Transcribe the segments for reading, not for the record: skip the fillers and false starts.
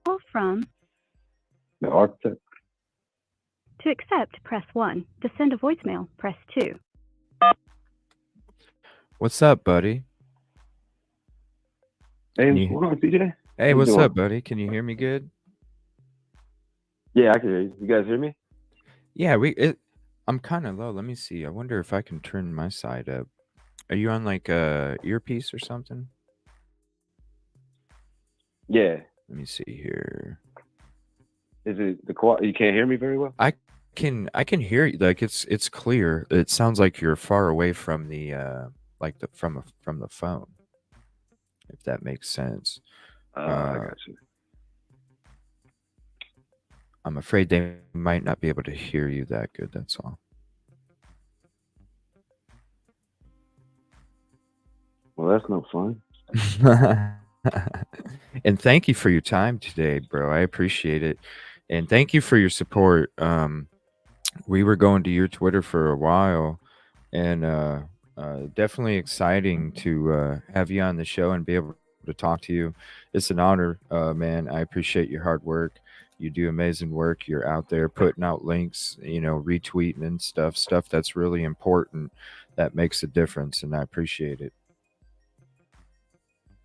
Call from. The architect. To accept, press 1. To send a voicemail, press 2. What's up, buddy? Hey, Can what's you? going on, CJ? Hey, How you what's doing? up, buddy? Can you hear me good? Yeah, I can hear you. You guys hear me? Yeah, I'm kind of low. Let me see. I wonder if I can turn my side up. Are you on like a earpiece or something? Yeah. Let me see here. Is it the qual? You can't hear me very well. I can hear you. Like it's clear. It sounds like you're far away from the like from the phone. If that makes sense. I Uh, got you. I'm afraid they might not be able to hear you that good. That's all. Well, that's no fun. And thank you for your time today, bro. I appreciate it. And thank you for your support. We were going to your Twitter for a while, and definitely exciting to have you on the show and be able to talk to you. It's an honor, man. I appreciate your hard work. You do amazing work. You're out there putting out links, retweeting and stuff that's really important. That makes a difference, and I appreciate it.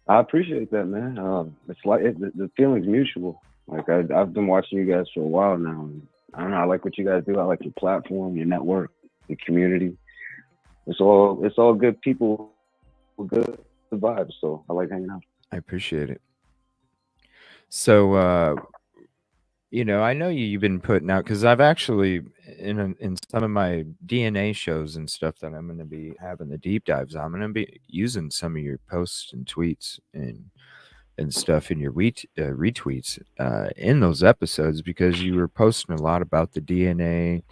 I appreciate that, man. It's like the feeling's mutual. Like I've been watching you guys for a while now, and I don't know. I like what you guys do. I like your platform, your network, your community. It's all good people with good vibes. So I like hanging out. I appreciate it. So, I know you've been putting out because I've actually in some of my DNA shows and stuff that I'm going to be having the deep dives. I'm going to be using some of your posts and tweets and stuff in your retweets in those episodes because you were posting a lot about the DNA.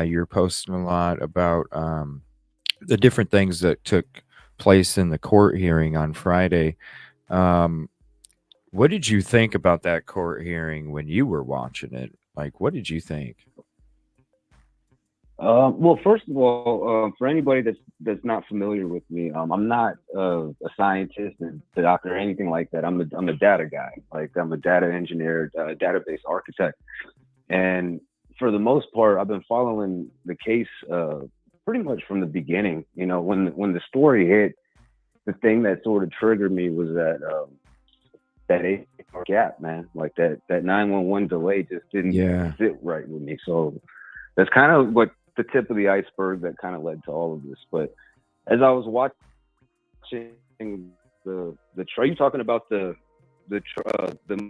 You were posting a lot about the different things that took place in the court hearing on Friday. Um, what did you think about that court hearing when you were watching it? Like, what did you think? Well, first of all, for anybody that's not familiar with me, I'm not a scientist and a doctor or anything like that. I'm a data guy. Like I'm a data engineer, database architect, and for the most part, I've been following the case pretty much from the beginning. When the story hit, the thing that sort of triggered me was that 8 hour gap, man. Like that 911 delay just didn't sit right with me. So that's kind of what the tip of the iceberg that kind of led to all of this. But as I was watching the are you talking about the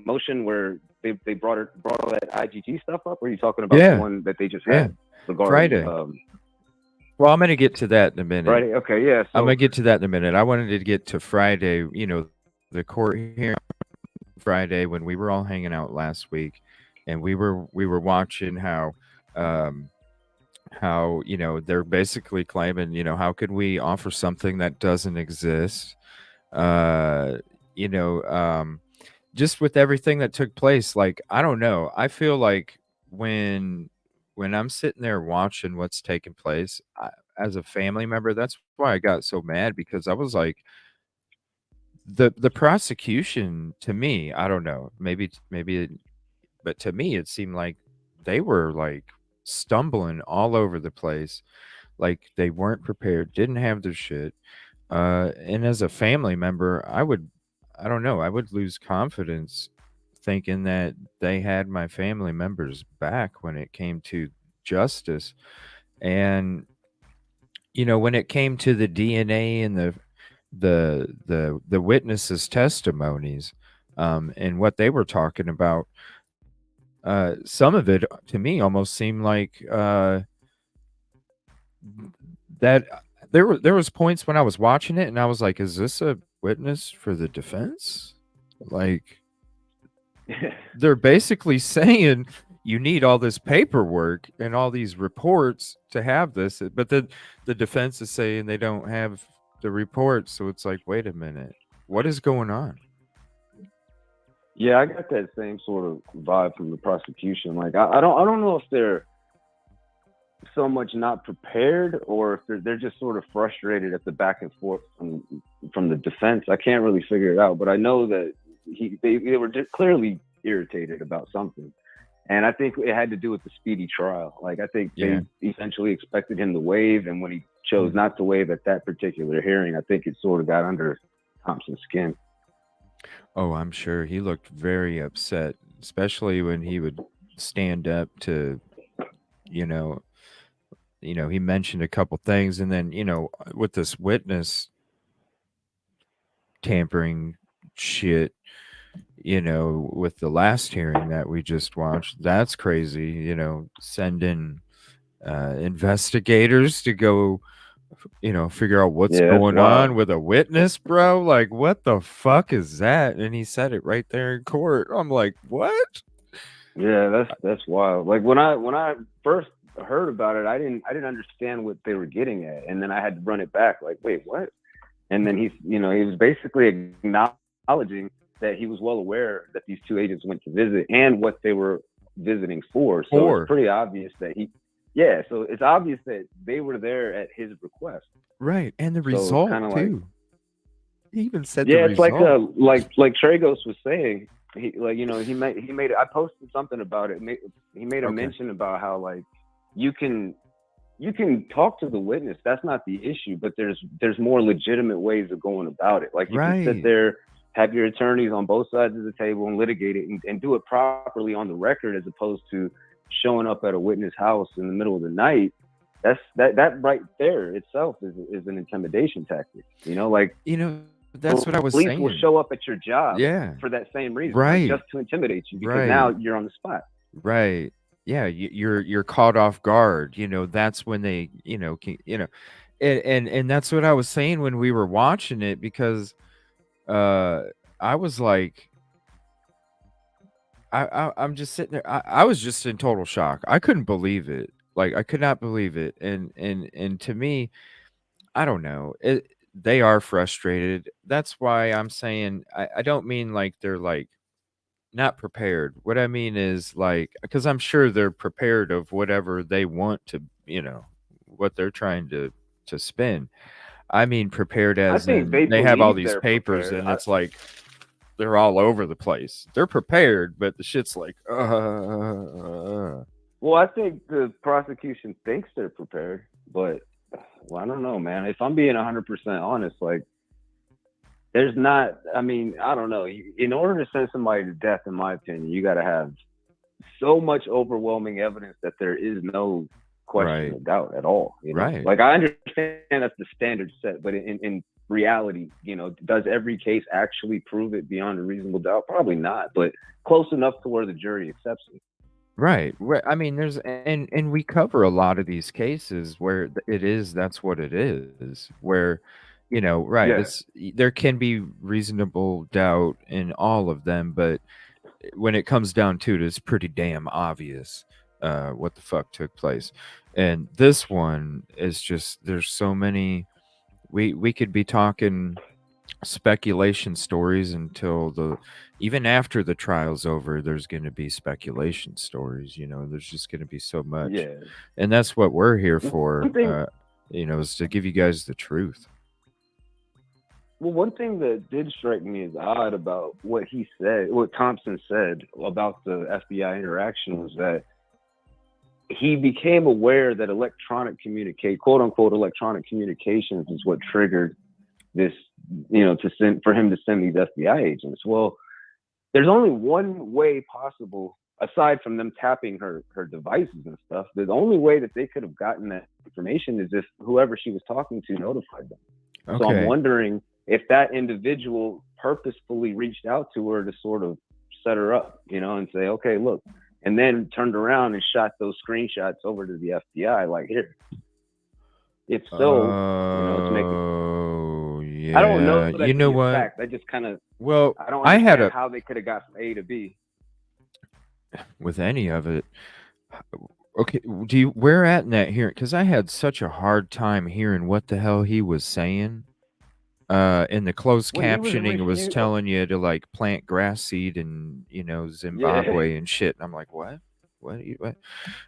motion where they brought all that IGT stuff up, or are you talking about the one that they just had regarding Friday? Well, I'm going to get to that in a minute. Friday, okay, yeah. So I'm going to get to that in a minute. I wanted to get to Friday. The court hearing Friday when we were all hanging out last week, and we were watching how they're basically claiming, how could we offer something that doesn't exist? Just with everything that took place, like, I don't know. I feel like when I'm sitting there watching what's taking place, as a family member, that's why I got so mad, because I was like, the prosecution, to me, I don't know, but to me, it seemed like they were like stumbling all over the place, like they weren't prepared, didn't have their shit. And as a family member, I don't know, I would lose confidence thinking that they had my family members back when it came to justice. And when it came to the DNA and the witnesses' testimonies, and what they were talking about, some of it to me almost seemed like that there was points when I was watching it and I was like, is this a witness for the defense? Like, they're basically saying you need all this paperwork and all these reports to have this, but the defense is saying they don't have the reports. So it's like, wait a minute, what is going on? Yeah, I got that same sort of vibe from the prosecution. Like, I don't know if they're so much not prepared or if they're just sort of frustrated at the back and forth from the defense. I can't really figure it out, but I know that they were just clearly irritated about something. And I think it had to do with the speedy trial. Like, I think Yeah. they essentially expected him to waive, and when he chose not to waive at that particular hearing, I think it sort of got under Thompson's skin. Oh, I'm sure he looked very upset, especially when he would stand up to, you know, he mentioned a couple things, and then with this witness tampering shit, with the last hearing that we just watched, that's crazy. Sending investigators to go, figure out what's Yeah, that's going on wild. with a witness, bro. Like, what the fuck is that? And he said it right there in court. I'm like, what? Yeah, that's wild. Like, when I first heard about it, I didn't understand what they were getting at, and then I had to run it back. Like, wait, what? And then he was basically acknowledging that he was well aware that these two agents went to visit and what they were visiting for. So it's pretty obvious that so it's obvious that they were there at his request. Right, and the So result kind of too. He even said yeah, the it's result. like Tragos was saying. He made I posted something about it. He made a mention about how, like, you can talk to the witness. That's not the issue, but there's more legitimate ways of going about it. Like, you can sit there, have your attorneys on both sides of the table and litigate it and do it properly on the record, as opposed to showing up at a witness house in the middle of the night. That right there itself is an intimidation tactic. That's what I was police saying. will show up at your job Yeah. for that same reason, Right. just to intimidate you, because Right. now you're on the spot. Right. Yeah, you're caught off guard. That's when they, and that's what I was saying when we were watching it, because I was like, I'm just sitting there. I was just in total shock. I couldn't believe it. Like, I could not believe it. And to me, I don't know. They are frustrated. That's why I'm saying I don't mean like they're like not prepared. What I mean is, like, because I'm sure they're prepared of whatever they want to, what they're trying to spin. I mean prepared I as think in they have all believe these they're papers prepared. and it's like they're all over the place. They're prepared, but the shit's like, Well, I think the prosecution thinks they're prepared, but I don't know, man. If I'm being 100% honest, like, there's not. I mean, I don't know. In order to send somebody to death, in my opinion, you got to have so much overwhelming evidence that there is no question of doubt at all. Right. Like, I understand that's the standard set, but in reality, does every case actually prove it beyond a reasonable doubt? Probably not, but close enough to where the jury accepts it. Right. I mean, there's and we cover a lot of these cases where that's what it is, where right, Yeah. it's there can be reasonable doubt in all of them, but when it comes down to it, it's pretty damn obvious what the fuck took place. And this one is just, there's so many, we could be talking speculation stories until even after the trial's over. There's going to be speculation stories. There's just going to be so much. Yeah. And that's what we're here for, is to give you guys the truth. Well, one thing that did strike me as odd about what Thompson said about the FBI interaction, was that he became aware that quote unquote electronic communications is what triggered this, for him to send these FBI agents. Well, there's only one way possible, aside from them tapping her devices and stuff. The only way that they could have gotten that information is if whoever she was talking to notified them. Okay. So I'm wondering if that individual purposefully reached out to her to sort of set her up, and say, okay, look, and then turned around and shot those screenshots over to the FBI, like, here. If so, let's make it. Yeah. I don't know. You know what? Fact. I just kind of. Well, I don't understand how they could have got from A to B with any of it. Okay, where at in that hearing? Because I had such a hard time hearing what the hell he was saying. In the closed When he was captioning, it was refused, telling you to like plant grass seed in, you know, yeah. Zimbabwe and shit. And I'm like, what? What? What?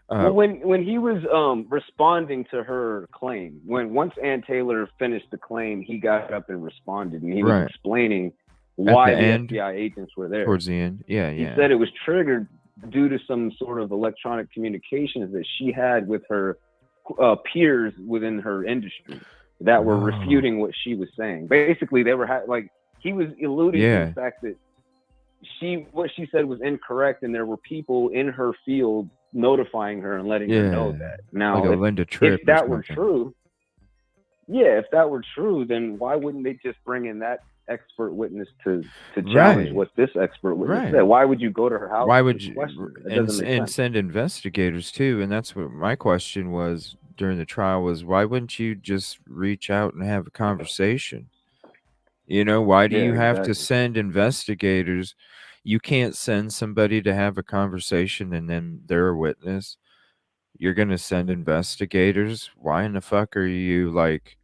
Well, when he was responding to her claim, once Ann Taylor finished the claim, he got up and responded, and he was Right. explaining At why the the end, FBI agents were there. towards the end. Yeah, He yeah. said it was triggered due to some sort of electronic communications that she had with her peers within her industry that were Oh. refuting what she was saying. Basically, they were like, he was alluding to Yeah. the fact that what she said was incorrect, and there were people in her field notifying her and letting her know Yeah. that. Now, Like a Linda Tripp if or that were something. true, yeah, if that were true, then why wouldn't they just bring in that expert witness to challenge Right. what this expert witness Right. said? Why would you go to her house? Why would to you question her? It and doesn't make sense. send investigators too? And that's what my question was during the trial was, why wouldn't you just reach out and have a conversation? You know, why do Yeah, you have to exactly. send investigators? You can't send somebody to have a conversation and then they're a witness. You're going to send investigators. Why in the fuck are you like,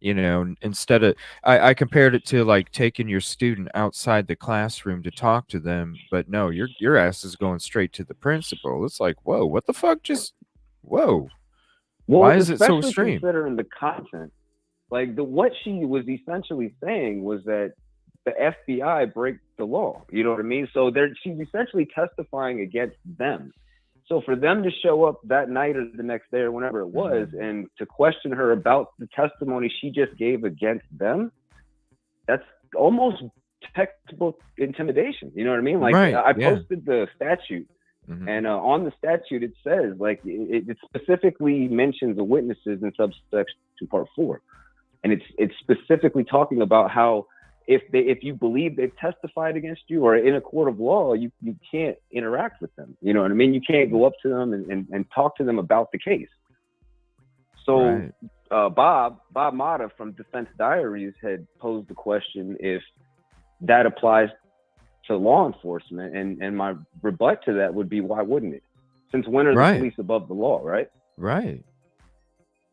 you know, instead of, I compared it to like taking your student outside the classroom to talk to them, but no, your ass is going straight to the principal. It's like, whoa, what the fuck? Just, whoa. Well, Why is it so especially extreme? considering the content. Like what she was essentially saying was that the FBI break the law. You know what I mean? So she's essentially testifying against them. So for them to show up that night or the next day or whenever it was, and to question her about the testimony she just gave against them, that's almost textbook intimidation. You know what I mean? Like Right, I yeah. posted the statute. And on the statute, it says, like, it specifically mentions the witnesses in subsection part 4. And it's specifically talking about how if you believe they've testified against you or in a court of law, you can't interact with them. You know what I mean? You can't go up to them and talk to them about the case. So Right. Bob Mata from Defense Diaries had posed the question if that applies to law enforcement, and my rebut to that would be, why wouldn't it? Since when are Right. the police above the law, right? Right.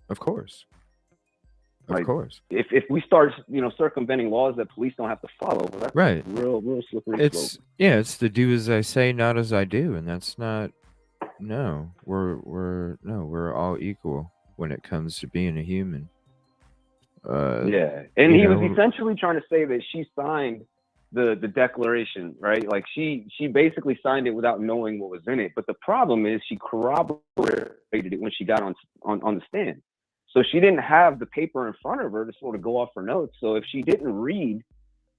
Of course. Of Like, course. if we start, circumventing laws that police don't have to follow, well, that's Right. real slippery It's slope. yeah, it's the do as I say, not as I do, and that's not. No, we're all equal when it comes to being a human. Yeah, and he was essentially trying to say that she signed the declaration, right? Like she basically signed it without knowing what was in it. But the problem is she corroborated it when she got on the stand. So she didn't have the paper in front of her to sort of go off her notes. So if she didn't read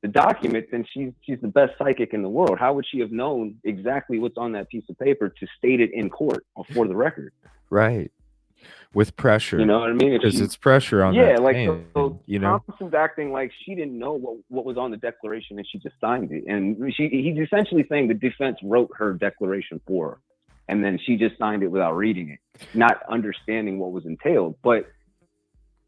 the document, then she's the best psychic in the world. How would she have known exactly what's on that piece of paper to state it in court or for the record? Right. With pressure. You know what I mean? Because it's pressure on that like stand, so you know? Thompson's acting like she didn't know what was on the declaration and she just signed it. And he's essentially saying the defense wrote her declaration for her. And then she just signed it without reading it, not understanding what was entailed. But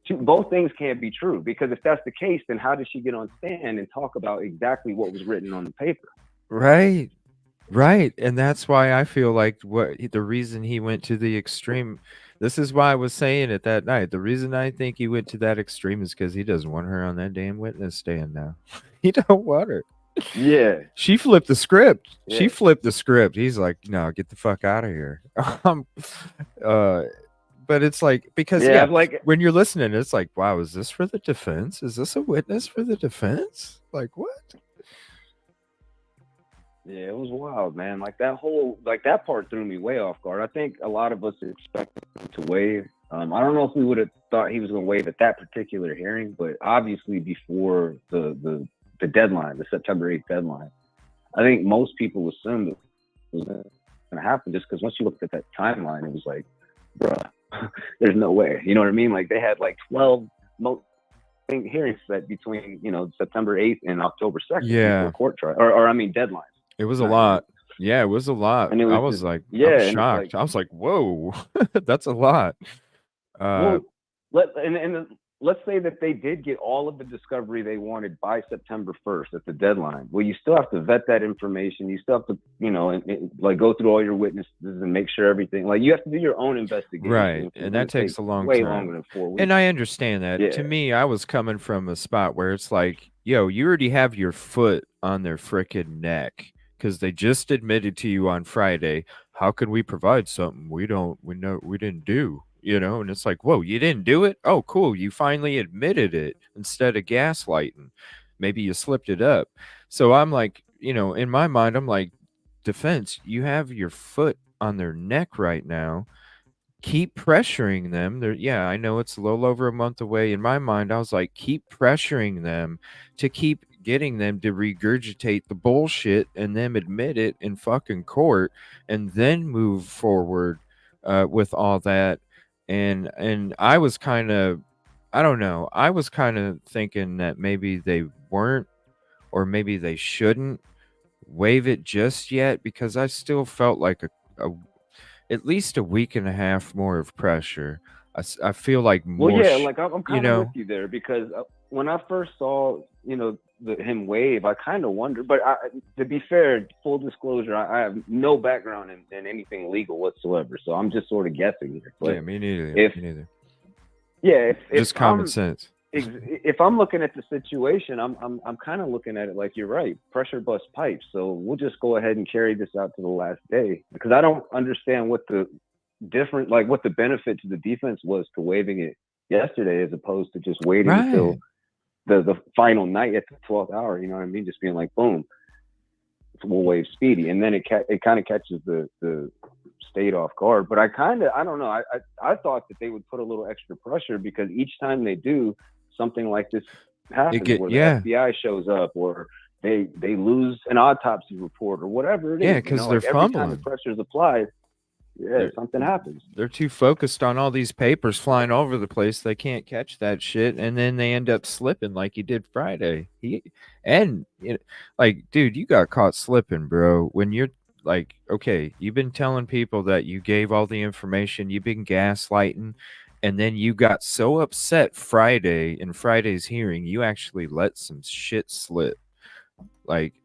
both things can't be true, because if that's the case, then how did she get on stand and talk about exactly what was written on the paper? Right. Right. And that's why I feel like the reason he went to the extreme, this is why I was saying it that night. The reason I think he went to that extreme is because he doesn't want her on that damn witness stand now. He don't want her. Yeah. She flipped the script. Yeah. She flipped the script. He's like, no, get the fuck out of here. But it's like, because when you're listening, it's like, wow, is this for the defense? Is this a witness for the defense? Like, what? Yeah, it was wild, man. Like that part threw me way off guard. I think a lot of us expected him to waive. I don't know if we would have thought he was going to waive at that particular hearing, but obviously before the deadline, the September 8th deadline, I think most people assumed it was going to happen, just because once you looked at that timeline, it was like, bruh, there's no way. You know what I mean? Like they had like 12 hearings set between September 8th and October 2nd. Yeah. Before court trial, or I mean deadlines. It was a lot. Yeah, it was a lot. And I was like, I was shocked. I was like, whoa, that's a lot. And let's say that they did get all of the discovery they wanted by September 1st at the deadline. Well, you still have to vet that information. You still have to, you know, and like go through all your witnesses and make sure everything, like you have to do your own investigation. Right. And that takes a long way time. longer than 4 weeks. And I understand that. Yeah. To me, I was coming from a spot where it's like, yo, you already have your foot on their frickin' neck because they just admitted to you on Friday, how can we provide something we didn't do? You know, and it's like, whoa, you didn't do it? Oh, cool. You finally admitted it instead of gaslighting. Maybe you slipped it up. So I'm like, you know, in my mind, I'm like, defense, you have your foot on their neck right now. Keep pressuring them. Yeah, I know it's a little over a month away. In my mind, I was like, keep pressuring them to keep getting them to regurgitate the bullshit and them admit it in fucking court and then move forward with all that. And I was kind of, I don't know, I was kind of thinking that maybe they weren't, or maybe they shouldn't waive it just yet, because I still felt like at least a week and a half more of pressure. I feel like more. Well, yeah, like I'm kind of know, with you there, because when I first saw, you know, him waive, I kind of wondered. But to be fair, full disclosure, I have no background in anything legal whatsoever, so I'm just sort of guessing here. But yeah, me neither. me neither. Yeah, just common sense. If I'm looking at the situation, I'm kind of looking at it like you're right. Pressure bust pipes. So we'll just go ahead and carry this out to the last day, because I don't understand what the what the benefit to the defense was to waiving it yesterday as opposed to just waiting until the final night at the 12th hour. You know what I mean? Just being like, boom, we'll waive Speedy, and then it kind of catches the state off guard. But I don't know. I thought that they would put a little extra pressure, because each time they do, something like this happens, where the FBI shows up, or they lose an autopsy report, or whatever it is. Yeah, because they're fumbling. Every time the pressure is applied, something happens. They're too focused on all these papers flying over the place, they can't catch that shit, and then they end up slipping like he did Friday. Like, dude, you got caught slipping, bro. When you're like, okay, you've been telling people that you gave all the information, you've been gaslighting, and then you got so upset Friday in Friday's hearing, you actually let some shit slip. Like,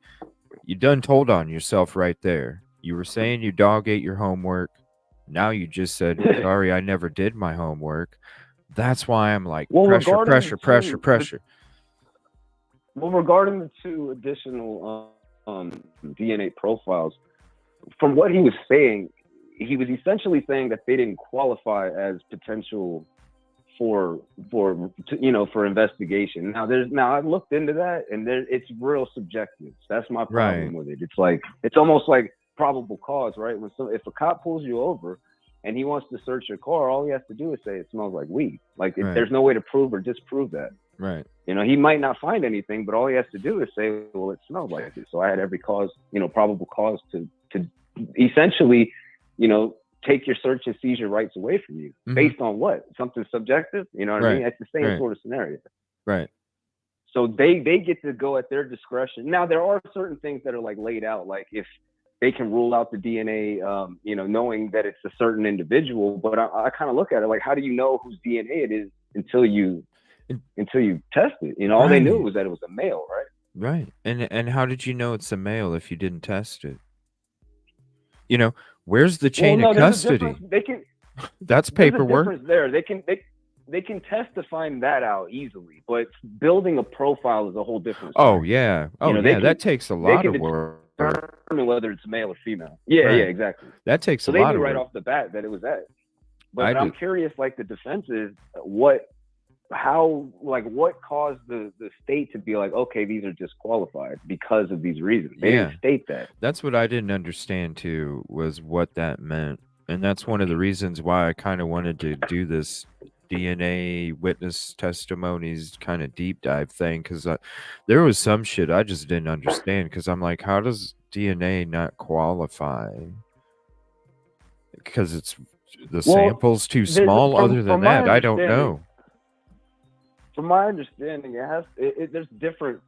you done told on yourself right there. You were saying you dog ate your homework. Now you just said, sorry, I never did my homework. That's why I'm like, pressure. Well, regarding the 2 additional DNA profiles, from what he was saying, he was essentially saying that they didn't qualify as potential for investigation. Now I've looked into that, and it's real subjective. That's my problem with it. It's like, it's almost like probable cause, right? If a cop pulls you over and he wants to search your car, all he has to do is say it smells like weed. Like, there's no way to prove or disprove that. Right. You know, he might not find anything, but all he has to do is say, well, it smells like it. So I had every cause, probable cause to essentially, take your search and seizure rights away from you. Based on what? Something subjective? You know what I mean? It's the same sort of scenario. Right. So they get to go at their discretion. Now, there are certain things that are like laid out, like if they can rule out the DNA, knowing that it's a certain individual. But I kind of look at it like, how do you know whose DNA it is until you test it? All they knew was that it was a male, right? Right. And how did you know it's a male if you didn't test it? Where's the chain of custody? They can. That's paperwork. There's a difference there. They can test to find that out easily, but building a profile is a whole different story. Oh yeah. That takes a lot of work. Determine whether it's male or female. Yeah, exactly. That takes a lot of work. So they knew right off the bat that it was that. But I'm curious, like, the defense is what caused the state to be like, okay, these are disqualified because of these reasons. They didn't state that. That's what I didn't understand too, was what that meant. And that's one of the reasons why I kind of wanted to do this DNA witness testimonies kind of deep dive thing, because there was some shit I just didn't understand, because I'm like, how does DNA not qualify? Because it's the sample's too small. Other than that, I don't know. From my understanding, there's different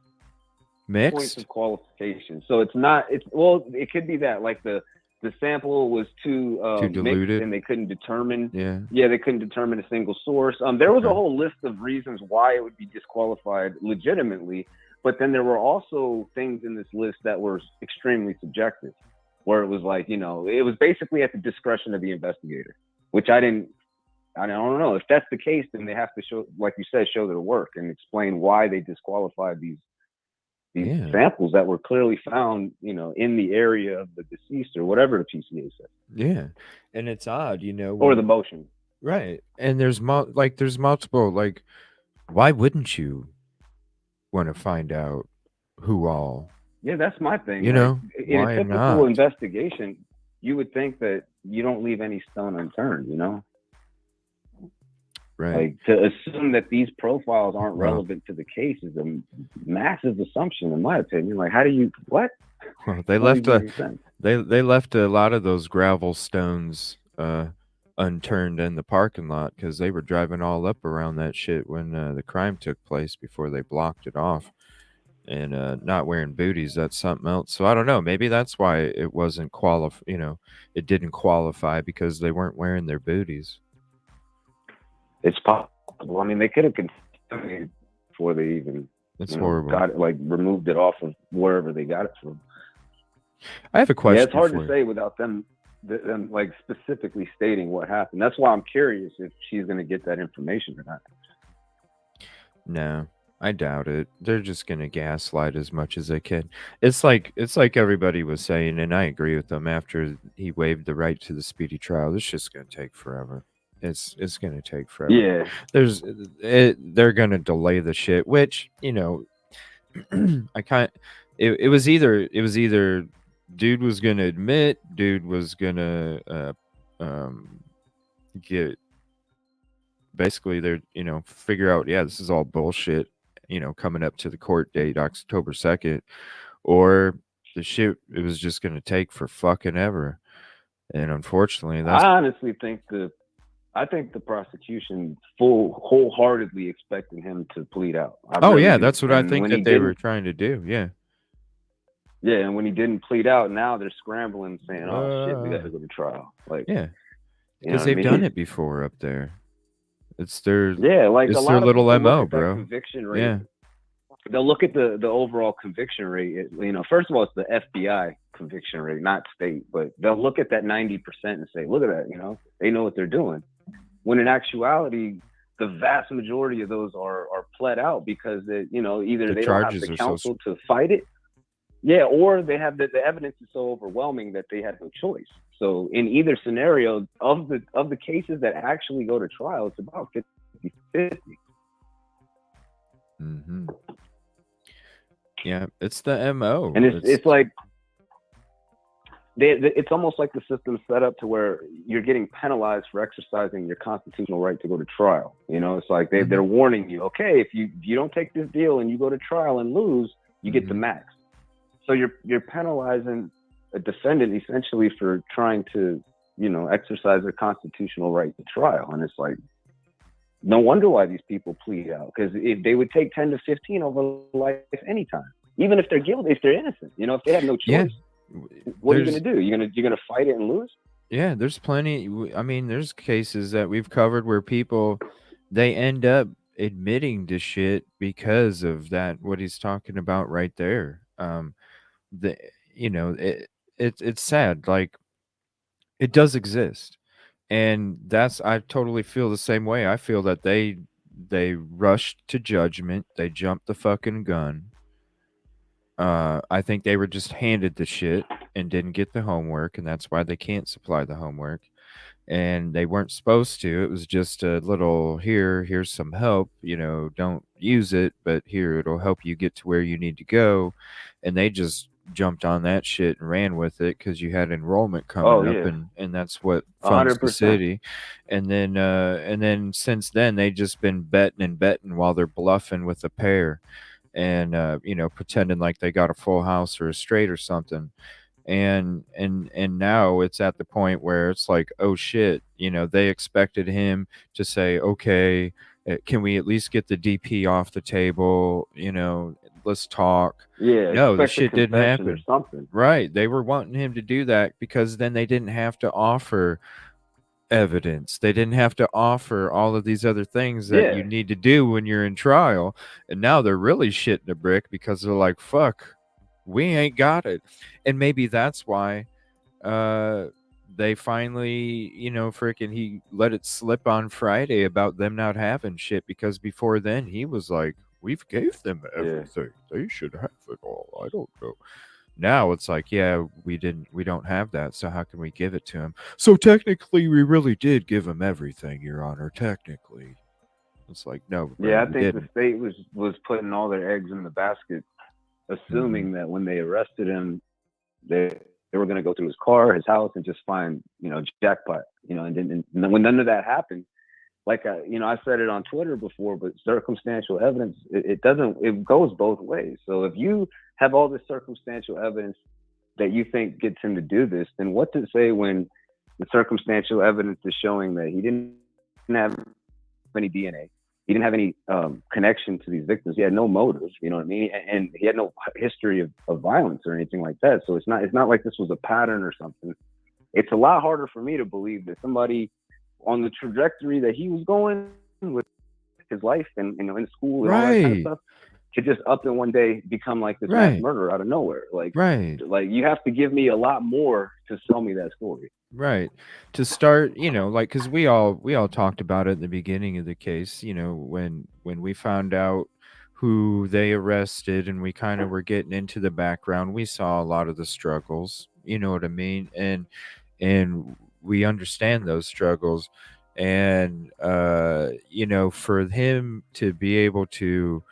points of qualification. So it could be that, like, the the sample was too mixed, diluted. and they couldn't determine. Yeah. Yeah, they couldn't determine a single source. There was a Okay. whole list of reasons why it would be disqualified legitimately, but then there were also things in this list that were extremely subjective, where it was like, you know, it was basically at the discretion of the investigator, which I don't know. If that's the case, then they have to show, like you said, show their work and explain why they disqualified these Yeah. samples that were clearly found, you know, in the area of the deceased or whatever the PCA said. Yeah. And it's odd, you know, Or the motion. right. And there's multiple, like, why wouldn't you want to find out who all? Yeah, that's my thing. You like, know, in why a typical not? investigation, you would think that you don't leave any stone unturned, you know? Right. Like, to assume that these profiles aren't Well, relevant to the case is a massive assumption, in my opinion. Like, how do you, what? well, they Don't left even make sense. they left a lot of those gravel stones unturned in the parking lot because they were driving all up around that shit when the crime took place before they blocked it off. And not wearing booties, that's something else. So I don't know, maybe that's why it wasn't you know, it didn't qualify because they weren't wearing their booties. It's possible. I mean, they could have contaminated before they even It's horrible. got it, like removed it off of wherever they got it from. I have a question. Yeah, it's hard for to you. say without them like specifically stating what happened. That's why I'm curious if she's going to get that information or not. No, I doubt it. They're just gonna gaslight as much as they can. It's like everybody was saying, and I agree with them. After he waived the right to the speedy trial, it's just gonna take forever. It's gonna take forever. Yeah, They're gonna delay the shit, which, you know, it was either dude was gonna admit, dude was gonna get basically they're, you know, figure out, yeah, this is all bullshit, you know, coming up to the court date October 2nd, or the shit, it was just gonna take for fucking ever. And unfortunately that's I honestly think I think the prosecution wholeheartedly expected him to plead out. oh really yeah, do. that's what I And think when that he they were didn't, trying to do. Yeah. yeah, and when he didn't plead out, now they're scrambling, saying, "Oh shit, we got to go to trial." Like, Yeah, you know because what I they've mean? done it before up there. It's their Yeah, like a it's their lot of little people MO, look at that bro. conviction rate. Yeah. They'll look at the overall conviction rate. You know, first of all, it's the FBI conviction rate, not state. But they'll look at that 90% and say, "Look at that." You know, they know what they're doing. When in actuality, the vast majority of those are pled out because you know, either The they don't have charges the are so counsel to fight it, yeah, or they have the evidence is so overwhelming that they had no choice. So in either scenario, of the cases that actually go to trial, it's about 50-50. Mm-hmm. Yeah, it's the MO. And it's like it's almost like the system's set up to where you're getting penalized for exercising your constitutional right to go to trial. You know, it's like they're warning you, okay, if you don't take this deal and you go to trial and lose, you get the max. So you're penalizing a defendant essentially for trying to, you know, exercise their constitutional right to trial. And it's like, no wonder why these people plead out, because if they would take 10 to 15 over life anytime, even if they're guilty, if they're innocent, you know, if they have no choice. Yeah. What are you going to do? You're going to fight it and lose? Yeah, there's plenty. I mean, there's cases that we've covered where people, they end up admitting to shit because of that, what he's talking about right there. The You know, it's sad. Like, it does exist. And I totally feel the same way. I feel that they rushed to judgment. They jumped the fucking gun. I think they were just handed the shit and didn't get the homework, and that's why they can't supply the homework. And they weren't supposed to. It was just a little, here's some help, you know, don't use it, but here, it'll help you get to where you need to go. And they just jumped on that shit and ran with it because you had enrollment coming up, and that's what funds the 100%. city. And then since then they just been betting while they're bluffing with a pair, and you know, pretending like they got a full house or a straight or something. And now it's at the point where it's like, oh shit, you know, they expected him to say, okay, can we at least get the DP off the table? You know, let's talk. Yeah, No, the expect a shit didn't confession or happen. something. Right. They were wanting him to do that because then they didn't have to offer evidence. They didn't have to offer all of these other things that Yeah, you need to do when you're in trial. And now they're really shitting a brick because they're like, fuck, we ain't got it. And maybe that's why uh they finally, freaking he let it slip on Friday about them not having shit, because before then he was like, we've gave them yeah. everything. They should have it all. I don't know. Now it's like, yeah, we don't have that, so how can we give it to him? So technically we really did give him everything, Your Honor. Technically. It's like, no, bro, Yeah, I you think the didn't. state was putting all their eggs in the basket, assuming that when they arrested him, they were going to go through his car, his house, and just find, jackpot, and when none of that happened, like I said it on Twitter before, but circumstantial evidence, it goes both ways. So if you have all this circumstantial evidence that you think gets him to do this, then what to say when the circumstantial evidence is showing that he didn't have any DNA, he didn't have any connection to these victims, he had no motive, you know what I mean, and he had no history of violence or anything like that. So it's not like this was a pattern or something. It's a lot harder for me to believe that somebody on the trajectory that he was going with his life and in school and all that kind of Right. stuff could just up and one day become like this mass murderer out of nowhere. Like you have to give me a lot more to sell me that story. Right. To start, like, because we all talked about it at the beginning of the case, when we found out who they arrested and we kind of were getting into the background, we saw a lot of the struggles, you know what I mean? And we understand those struggles. And for him to be able to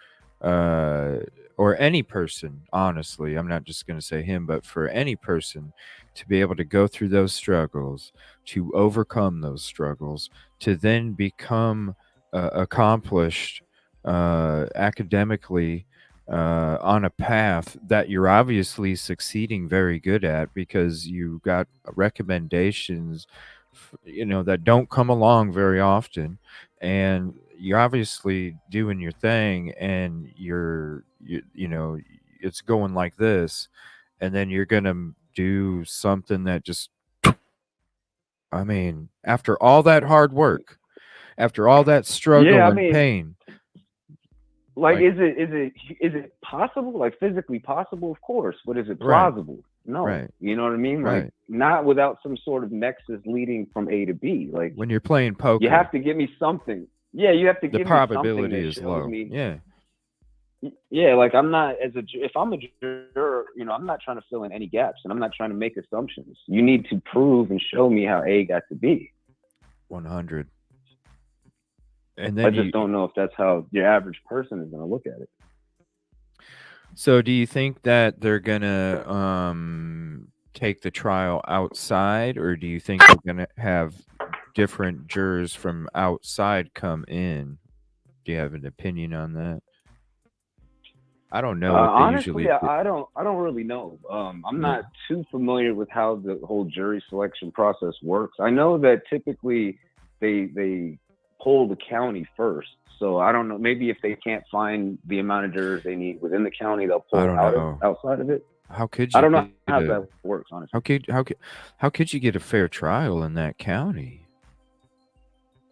or any person, honestly, I'm not just going to say him, but for any person to be able to go through those struggles, to overcome those struggles, to then become accomplished academically on a path that you're obviously succeeding very good at, because you got recommendations that don't come along very often, and you're obviously doing your thing, and it's going like this, and then you're gonna do something that just, I mean, after all that hard work, after all that Yeah, struggle I and mean, pain, like, like, is it possible? Like, physically possible, of course, but is it right, plausible? No. right, You know what I mean? Like, right. not without some sort of nexus leading from A to B. Like, When you're playing poker, you have to give me something. Yeah, you have to the give me something probability that is shows low. me. Yeah. Yeah, like, if I'm a juror, I'm not trying to fill in any gaps, and I'm not trying to make assumptions. You need to prove and show me how A got to B. 100. And then I just don't know if that's how your average person is going to look at it. So do you think that they're gonna take the trial outside, or do you think they're gonna have different jurors from outside come in? Do you have an opinion on that? I don't know what they Honestly, usually do. I don't really know. I'm not too familiar with how the whole jury selection process works. I know that typically they poll the county first. So I don't know. Maybe if they can't find the amount of jurors they need within the county, they'll pull outside of it. How could you? I don't know how that works, honestly. How could you get a fair trial in that county?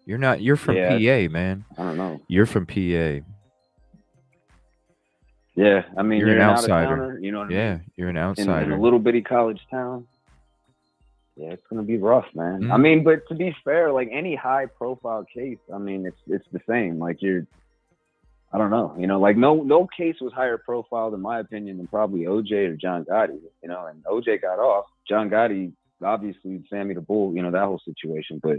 You're from PA, man. I don't know. You're from PA. Yeah, I mean, you're an outsider. Out-of-towner, you know what I mean? Yeah, you're an outsider. In a little bitty college town. Yeah, it's gonna be rough, man. Mm-hmm. I mean, but to be fair, like any high-profile case, I mean, it's the same. Like I don't know, like no case was higher profile, in my opinion, than probably OJ or John Gotti, and OJ got off. John Gotti, obviously, Sammy the Bull, that whole situation, but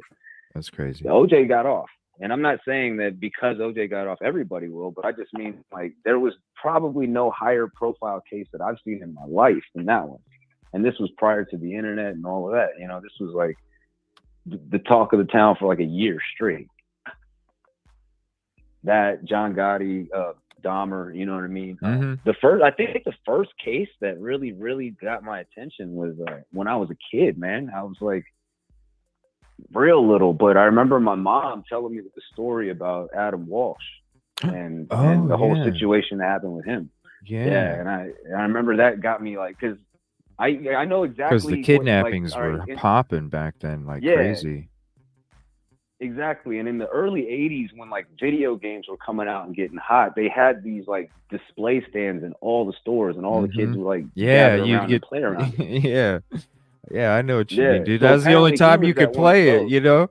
that's crazy. OJ got off. And I'm not saying that because OJ got off, everybody will, but I just mean, like, there was probably no higher profile case that I've seen in my life than that one. And this was prior to the internet and all of that. This was like the talk of the town for like a year straight. That John Gotti, Dahmer, you know what I mean? Mm-hmm. I think the first case that really, really got my attention was when I was a kid, man. I was like, real little, but I remember my mom telling me the story about Adam Walsh and the whole situation that happened with him. Yeah, and I remember that got me like, cause I know because the exactly what, like, kidnappings all right, were popping back then like yeah, crazy. exactly. And in the early '80s, when like video games were coming out and getting hot, they had these like display stands in all the stores, and all the kids Mm-hmm. would like Yeah, gather you'd around and get play around it. yeah. Yeah, I know what you mean, Yeah. dude. So That was the only apparently he time was you could at one of play it, those. you know?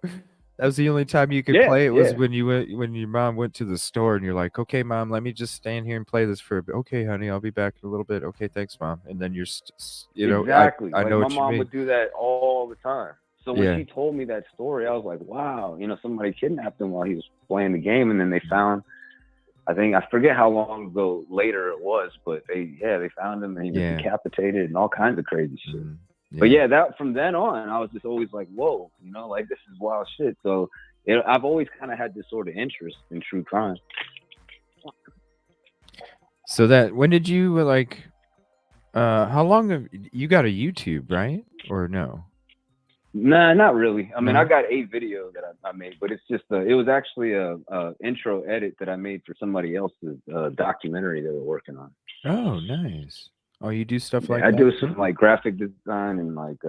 That was the only time you could Yeah, play it was yeah, when you went when your mom went to the store and you're like, "Okay, mom, let me just stand here and play this for a bit." "Okay, honey, I'll be back in a little bit." "Okay, thanks, mom." And then you're you know, exactly. I Like know my what you mom mean. would do that all the time. So when Yeah. she told me that story, I was like, wow, somebody kidnapped him while he was playing the game, and then they found. I think I forget how long ago later it was, but they found him and he was Yeah. decapitated and all kinds of crazy shit. But Yeah. yeah, that from then on, I was just always like, whoa, like this is wild shit. So I've always kind of had this sort of interest in true crime. So that when did you like how long have you got a YouTube, right? Or no? Nah, not really. I mean, I No? got a video that I made, but it's just it was actually a intro edit that I made for somebody else's documentary they were working on. Oh, nice. Oh, you do stuff Yeah, like I that do too? some like graphic design and like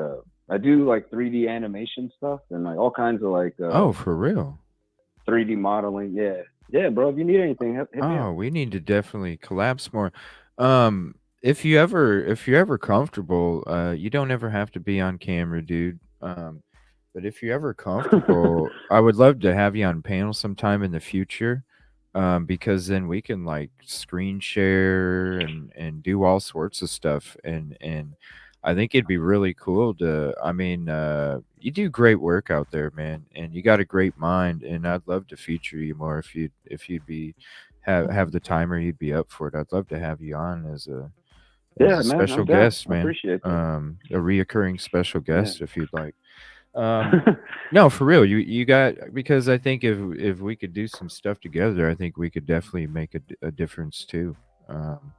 I do like 3D animation stuff and like all kinds of like Oh, for real? 3D modeling. Yeah, yeah, bro. If you need anything, hit me Oh, up. we need to definitely collapse more. If you're ever comfortable, you don't ever have to be on camera, dude. But if you're ever comfortable, I would love to have you on panel sometime in the future. Because then we can like screen share and do all sorts of stuff and I think it'd be really cool to I mean, you do great work out there, man, and you got a great mind and I'd love to feature you more if you'd be have the time or you'd be up for it. I'd love to have you on as Yeah, a man, special I'm down. guest, I man. appreciate that. A reoccurring special Yeah. guest if you'd like. Um, no, for real. You got because I think if we could do some stuff together, I think we could definitely make a difference too. Um,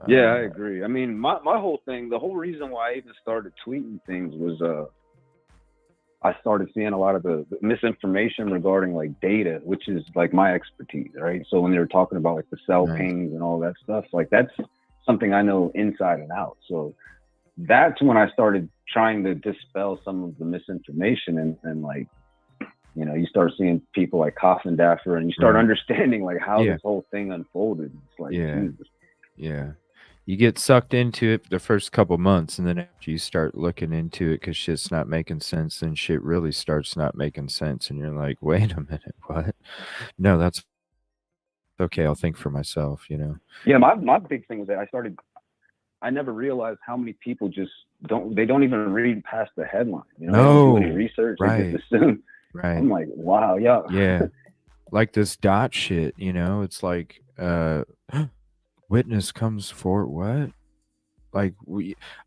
Yeah, I uh, agree. I mean, my whole thing, the whole reason why I even started tweeting things was I started seeing a lot of the misinformation regarding like data, which is like my expertise, right? So when they were talking about like the cell nice. pings and all that stuff, like that's something I know inside and out. So that's when I started trying to dispel some of the misinformation and like, you start seeing people like Coffin Daffer and you start Right. understanding like how Yeah. this whole thing unfolded. It's like, Yeah. Jesus. Yeah. You get sucked into it the first couple months, and then after you start looking into it because shit's not making sense, then shit really starts not making sense, and you're like, "Wait a minute, what? No, that's okay. I'll think for myself." You know? Yeah, my big thing was that I never realized how many people just they don't even read past the headline. They don't do any No. research. They just Right. assume. Right. I'm like, wow, yeah. Yeah. Like this dot shit, it's like witness comes for what? Like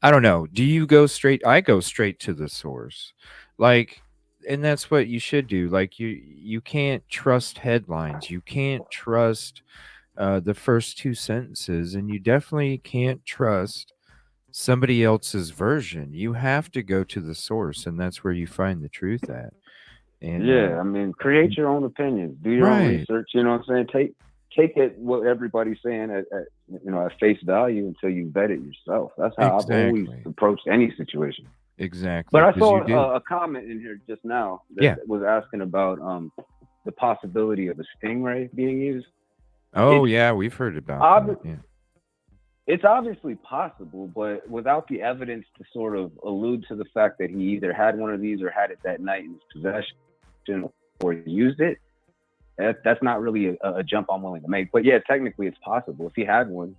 I don't know. Do you go straight I go straight to the source. Like and that's what you should do. Like you can't trust headlines. You can't trust the first two sentences and you definitely can't trust somebody else's version. You have to go to the source and that's where you find the truth at. And Yeah, I mean, create your own opinions, do your own right. research. You know what I'm saying? Take it what everybody's saying at face value until you vet it yourself. That's how I've always Exactly. approached any situation. But Exactly. I Because saw you do. a comment in here just now that Yeah. was asking about the possibility of a stingray being used. Oh It's yeah, we've heard about that. ob- Yeah. it's obviously possible, but without the evidence to sort of allude to the fact that he either had one of these or had it that night in his possession or used it, that's not really a jump I'm willing to make. But yeah, technically it's possible. If he had one,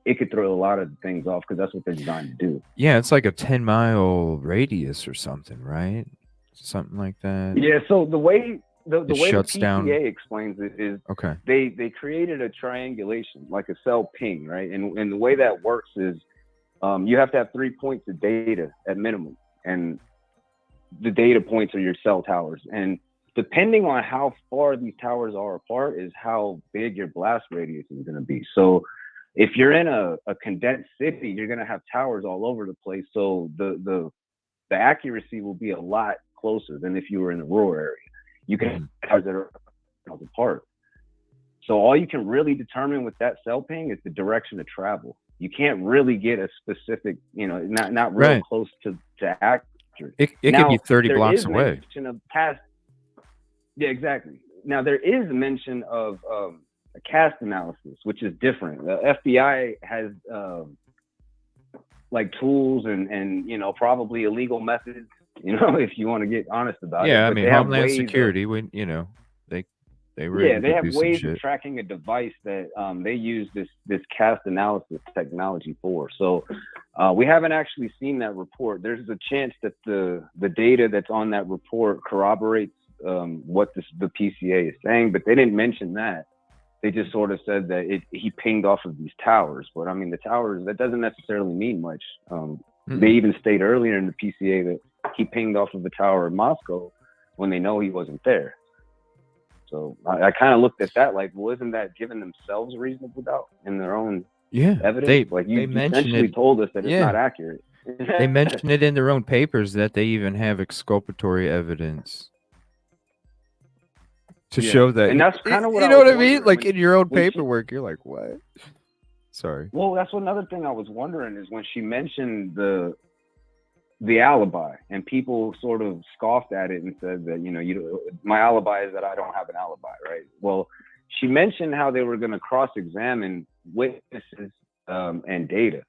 it could throw a lot of things off because that's what they're designed to do. Yeah, it's like a 10-mile radius or something, right? Something like that. Yeah. So the way the It way the shuts down. PCA explains it is Okay. they created a triangulation like a cell ping, right? And the way that works is you have to have 3 points of data at minimum, and the data points are your cell towers. And depending on how far these towers are apart is how big your blast radius is going to be. So if you're in a condensed city, you're going to have towers all over the place. So the accuracy will be a lot closer than if you were in a rural area. You can have towers that are miles apart. So all you can really determine with that cell ping is the direction of travel. You can't really get a specific, not real Right. close to accurate. It Now, could be 30 there blocks is away. mention of past. Yeah, exactly. Now there is a mention of a cast analysis, which is different. The FBI has like tools and probably illegal methods. If you want to get honest about it. Yeah, I But mean, they have Homeland ways Security, they were able they to have do some ways shit. of tracking a device that they use this cast analysis technology for. So we haven't actually seen that report. There's a chance that the data that's on that report corroborates what the PCA is saying, but they didn't mention that. They just sort of said that he pinged off of these towers. But I mean, the towers, that doesn't necessarily mean much. They even stated earlier in the PCA that he pinged off of the tower in Moscow when they know he wasn't there. So I kind of looked at that like, wasn't that giving themselves reasonable doubt in their own evidence? You essentially told us that it's not accurate. They mention it in their own papers that they even have exculpatory evidence to show that. And that's kind of what you know what I mean? Like in your own paperwork, you're like, what? Sorry. Well, that's another thing I was wondering is when she mentioned the alibi, and people sort of scoffed at it and said that, my alibi is that I don't have an alibi, right? Well, she mentioned how they were going to cross-examine witnesses and data.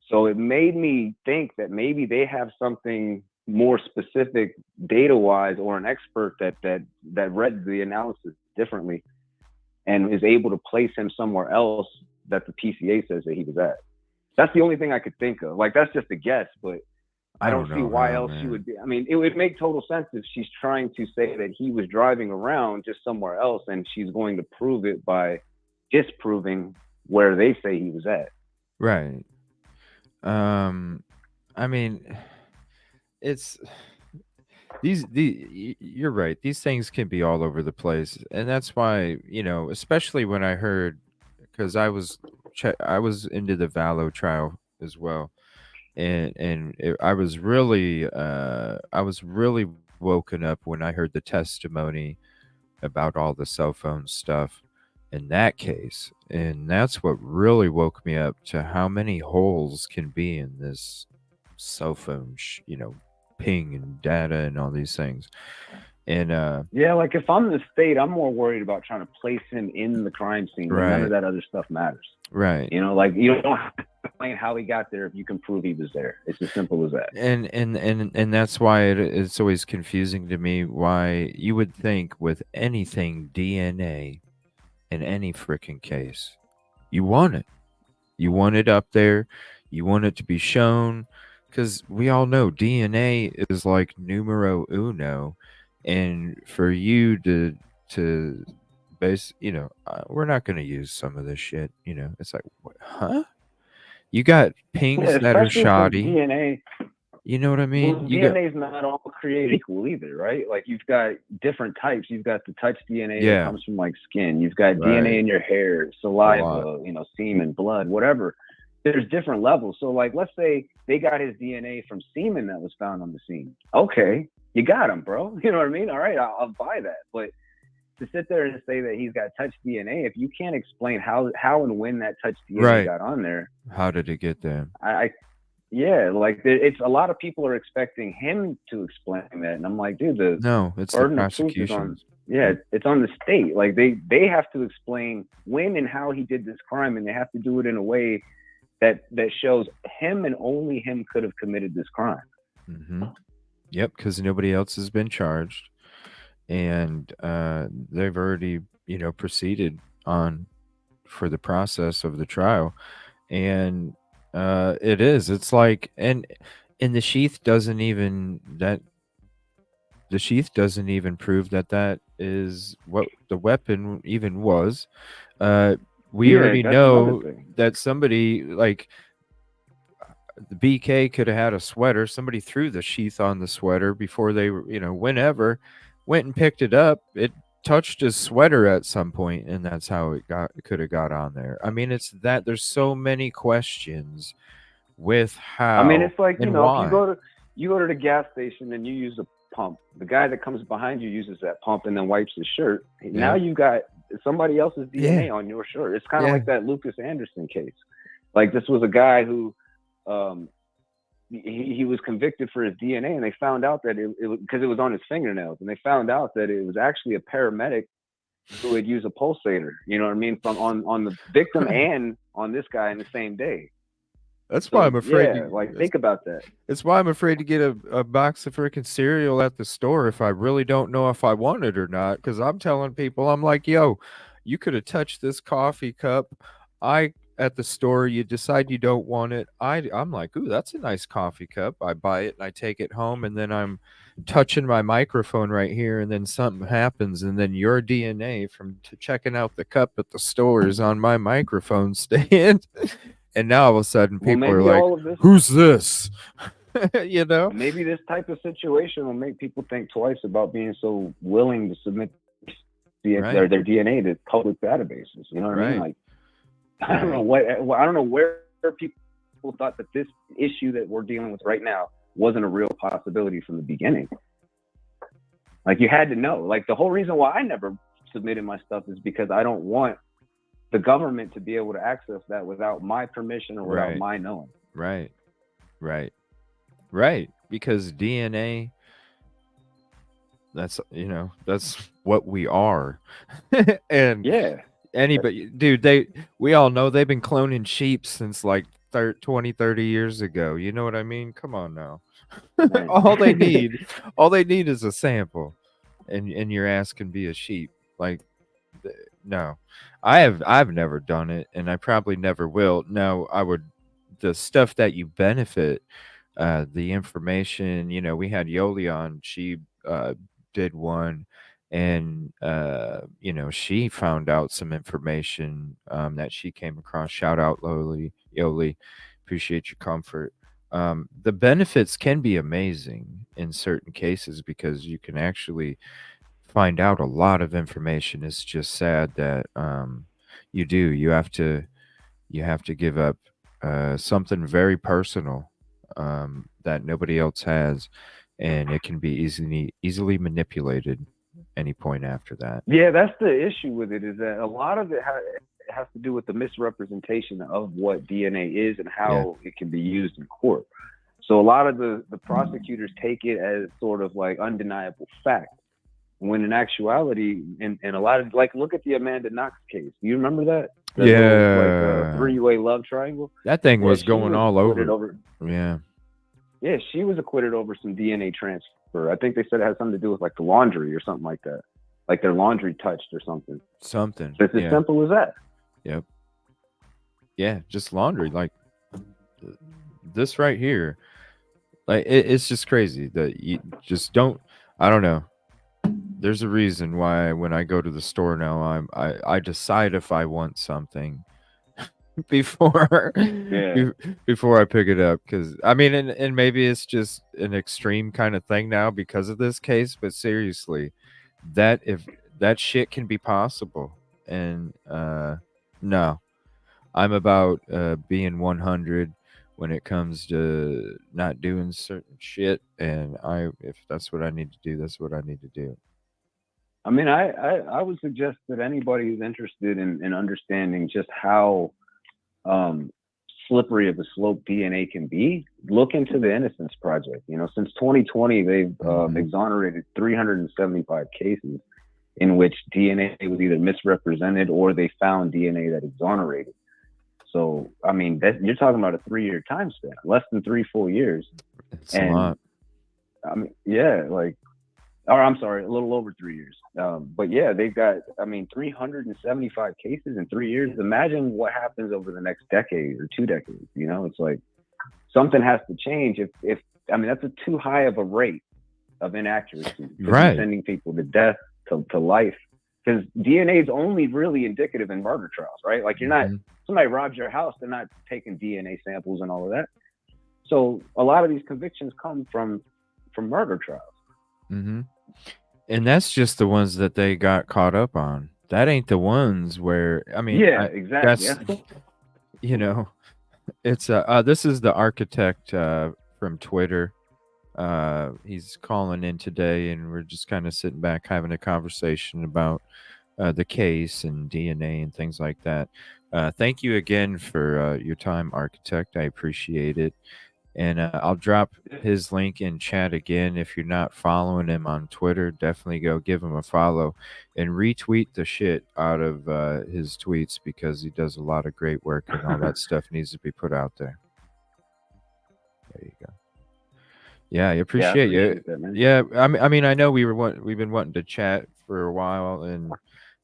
So it made me think that maybe they have something more specific data-wise, or an expert that read the analysis differently and is able to place him somewhere else that the PCA says that he was at. That's the only thing I could think of. Like, that's just a guess, but I don't see why else she would be. I mean, it would make total sense if she's trying to say that he was driving around just somewhere else, and she's going to prove it by disproving where they say he was at. Right. I mean, it's you're right. These things can be all over the place, and that's why, especially when I heard, because I was into the Valo trial as well. I was really woken up when I heard the testimony about all the cell phone stuff in that case, and that's what really woke me up to how many holes can be in this cell phone, ping and data and all these things. And like if I'm the state, I'm more worried about trying to place him in the crime scene. Right. None of that other stuff matters. Right. Like you don't have to explain how he got there if you can prove he was there. It's as simple as that. And that's why it's always confusing to me why you would think with anything DNA in any freaking case, you want it up there, you want it to be shown, because we all know DNA is like numero uno. And for you to base, we're not going to use some of this shit. It's like, what, huh? You got pings that are shoddy. DNA. You know what I mean? Well, DNA is not all created equal either, right? Like you've got different types. You've got the touch DNA that comes from like skin. You've got DNA in your hair, saliva, semen, blood, whatever. There's different levels. So like, let's say they got his DNA from semen that was found on the scene. Okay, you got him, bro. You know what I mean? All right, I'll buy that. But to sit there and say that he's got touch DNA, if you can't explain how and when that touch DNA got on there, how did it get there? It's a lot of people are expecting him to explain that, and I'm like, dude, it's the prosecution. It's on the state. Like they have to explain when and how he did this crime, and they have to do it in a way that shows him and only him could have committed this crime. Mm-hmm. Yep, because nobody else has been charged, and they've already proceeded on for the process of the trial, and it's like, and the sheath doesn't even prove that is what the weapon even was. We already know that somebody, like the BK, could have had a sweater. Somebody threw the sheath on the sweater before they whenever went and picked it up. It touched his sweater at some point, and that's how it could have got on there. I mean, it's that there's so many questions with how. I mean, it's like, if you go to the gas station and you use a pump, the guy that comes behind you uses that pump and then wipes his shirt. Now you got somebody else's DNA on your shirt. It's kind of like that Lucas Anderson case. Like, this was a guy who he was convicted for his DNA, and they found out that because it was on his fingernails, and they found out that it was actually a paramedic who had used a pulsator, you know what I mean, from on the victim and on this guy in the same day. That's why I'm afraid. Yeah, like, think about that. It's why I'm afraid to get a box of freaking cereal at the store if I really don't know if I want it or not. Because I'm telling people, I'm like, yo, you could have touched this coffee cup. At the store, you decide you don't want it. I'm like, ooh, that's a nice coffee cup. I buy it and I take it home, and then I'm touching my microphone right here, and then something happens, and then your DNA from checking out the cup at the store is on my microphone stand. And now all of a sudden people are like, who's this? You know? Maybe this type of situation will make people think twice about being so willing to submit their DNA to public databases. You know what I mean? Like, I don't know where people thought that this issue that we're dealing with right now wasn't a real possibility from the beginning. Like, you had to know. Like, the whole reason why I never submitted my stuff is because I don't want the government to be able to access that without my permission or without my knowing. Right. Because DNA, that's what we are. And anybody, dude, we all know they've been cloning sheep since like 20-30 years ago. You know what I mean? Come on now. all they need is a sample, and your ass can be a sheep. Like, no, I've never done it, and I probably never will. No, the stuff that you benefit, the information, we had Yoli on, she did one, and she found out some information that she came across. Shout out Yoli, appreciate your comfort. The benefits can be amazing in certain cases because you can actually find out a lot of information. It's just sad that you have to give up something very personal that nobody else has, and it can be easily manipulated any point after that. Yeah, that's the issue with it, is that a lot of it has to do with the misrepresentation of what DNA is and how it can be used in court. So a lot of the prosecutors take it as sort of like undeniable fact, when in actuality, and a lot of, like, look at the Amanda Knox case. Do you remember that? Like, three-way love triangle. That thing was going all over. Yeah, she was acquitted over some DNA transfer. I think they said it had something to do with like the laundry or something like that. Like their laundry touched or something. It's as simple as that. Yep. Yeah, just laundry. Like this right here. Like it's just crazy that you just don't. I don't know. There's a reason why when I go to the store now, I decide if I want something before I pick it up, because I mean, and maybe it's just an extreme kind of thing now because of this case, but seriously, if that shit can be possible, and no, I'm about being 100 when it comes to not doing certain shit, and if that's what I need to do, that's what I need to do. I mean, I would suggest that anybody who's interested in understanding just how slippery of a slope DNA can be, look into the Innocence Project. Since 2020, they've exonerated 375 cases in which DNA was either misrepresented or they found DNA that exonerated. So, I mean, you're talking about a 3-year time span, less than 3 full years. It's a lot. I mean, I'm sorry, a little over 3 years. But yeah, they've got, 375 cases in 3 years. Imagine what happens over the next decade or 2 decades. It's like something has to change. If that's too high of a rate of inaccuracy. Right. Sending people to death, to life. Because DNA is only really indicative in murder trials, right? Like, you're not, somebody robs your house, they're not taking DNA samples and all of that. So a lot of these convictions come from murder trials. Mm-hmm. And that's just the ones that they got caught up on. That ain't the ones where, exactly. That's, it's this is the architect from Twitter. He's calling in today, and we're just kind of sitting back having a conversation about the case and DNA and things like that. Thank you again for your time, Architect. I appreciate it. And I'll drop his link in chat again. If you're not following him on Twitter, definitely go give him a follow and retweet the shit out of his tweets, because he does a lot of great work and all that stuff needs to be put out there. There you go. Yeah, I appreciate you. That, man. Yeah, I mean, I know we've been wanting to chat for a while, and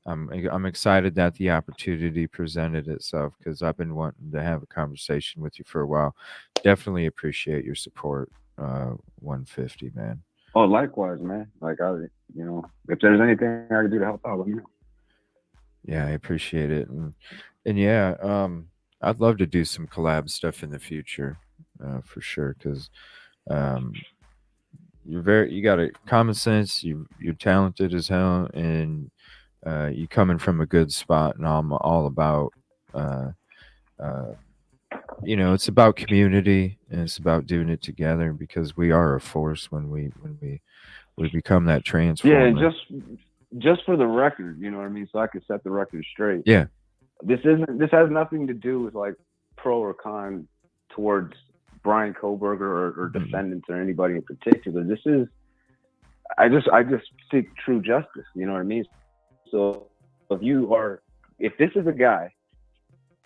I'm excited that the opportunity presented itself, because I've been wanting to have a conversation with you for a while. Definitely appreciate your support, 150, man. Oh, likewise, man. Like, if there's anything I can do to help out, let me know. Yeah, I appreciate it, and yeah, I'd love to do some collab stuff in the future, for sure, because you got a common sense, you're talented as hell, and you coming from a good spot, and I'm all about uh, it's about community, and it's about doing it together, because we are a force when we become that transformer. Yeah, just for the record, you know what I mean, so I can set the record straight. Yeah, this has nothing to do with like pro or con towards Brian Kohberger or defendants or anybody in particular. This is I just seek true justice, you know what I mean? So if this is a guy,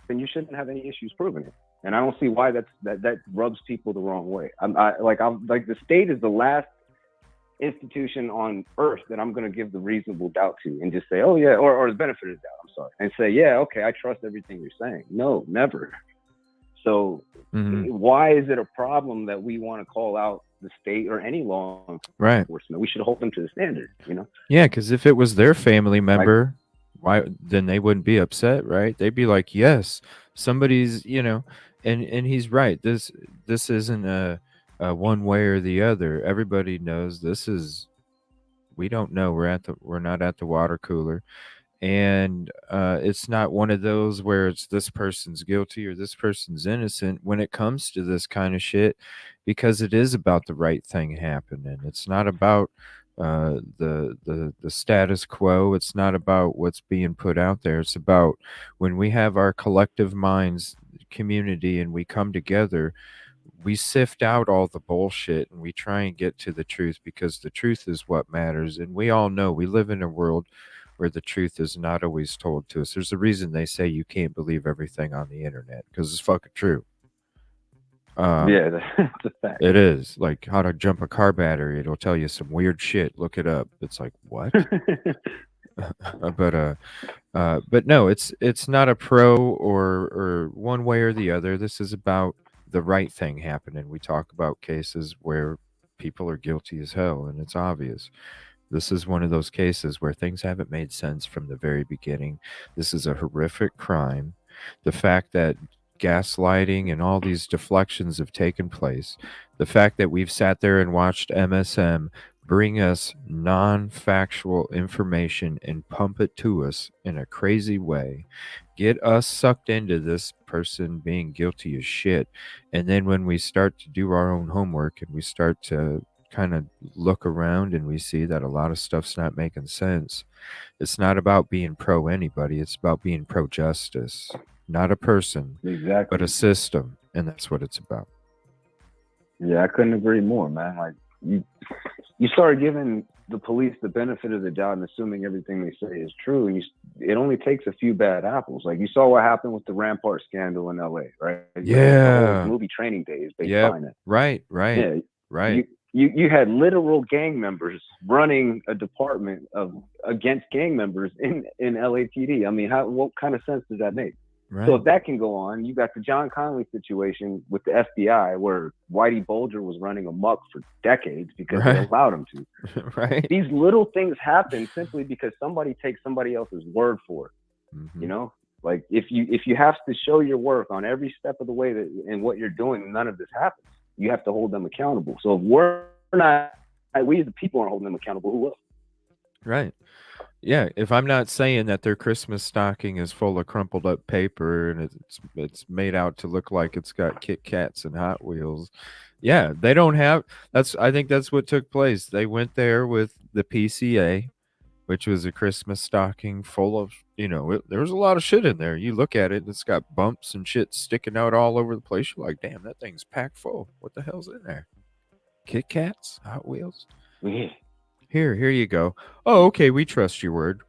then you shouldn't have any issues proving it. And I don't see why that rubs people the wrong way. I'm like the state is the last institution on earth that I'm going to give the reasonable doubt to and just say, oh yeah, or the benefit of the doubt, I'm sorry, and say, yeah, okay, I trust everything you're saying. No, never. So why is it a problem that we want to call out the state or any law enforcement? We should hold them to the standard, you know? Yeah, because if it was their family member, why then they wouldn't be upset, right? They'd be like, yes, somebody's, and he's right. This isn't a one way or the other. Everybody knows this is. We don't know. We're not at the water cooler, and it's not one of those where it's this person's guilty or this person's innocent when it comes to this kind of shit, because it is about the right thing happening. It's not about the status quo. It's not about what's being put out there. It's about when we have our collective minds, community, and we come together, we sift out all the bullshit and we try and get to the truth, because the truth is what matters. And we all know we live in a world where the truth is not always told to us. There's a reason they say you can't believe everything on the internet, because it's fucking true. Yeah, that's a fact. It is. Like how to jump a car battery. It'll tell you some weird shit. Look it up. It's like, what? But no, it's not a pro or one way or the other. This is about the right thing happening. We talk about cases where people are guilty as hell, and it's obvious. This is one of those cases where things haven't made sense from the very beginning. This is a horrific crime. The fact that gaslighting and all these deflections have taken place, the fact that we've sat there and watched MSM bring us non-factual information and pump it to us in a crazy way, get us sucked into this person being guilty as shit. And then when we start to do our own homework and we start to kind of look around and we see that a lot of stuff's not making sense, it's not about being pro anybody. It's about being pro justice, not a person, exactly, but a system. And that's what it's about. Yeah, I couldn't agree more, man. Like you started giving the police the benefit of the doubt and assuming everything they say is true, and it only takes a few bad apples. Like you saw what happened with the Rampart scandal in LA, right? Yeah, movie Training Day is based on it. Right. Yeah, right. You had literal gang members running a department against gang members in LAPD. I mean, what kind of sense does that make? Right. So if that can go on, you got the John Connolly situation with the FBI, where Whitey Bulger was running amok for decades because they allowed him to. Right. These little things happen simply because somebody takes somebody else's word for it. Mm-hmm. You know, like if you have to show your work on every step of the way in what you're doing, none of this happens. You have to hold them accountable. So if we the people aren't holding them accountable, who will? Right. Yeah, if I'm not saying that their Christmas stocking is full of crumpled up paper and it's made out to look like it's got Kit Kats and Hot Wheels, yeah, they don't have. I think that's what took place. They went there with the PCA, which was a Christmas stocking full of, there was a lot of shit in there. You look at it, it's got bumps and shit sticking out all over the place. You're like, damn, that thing's packed full. What the hell's in there? Kit Kats? Hot Wheels? Yeah. Here you go. Oh, okay, we trust your word.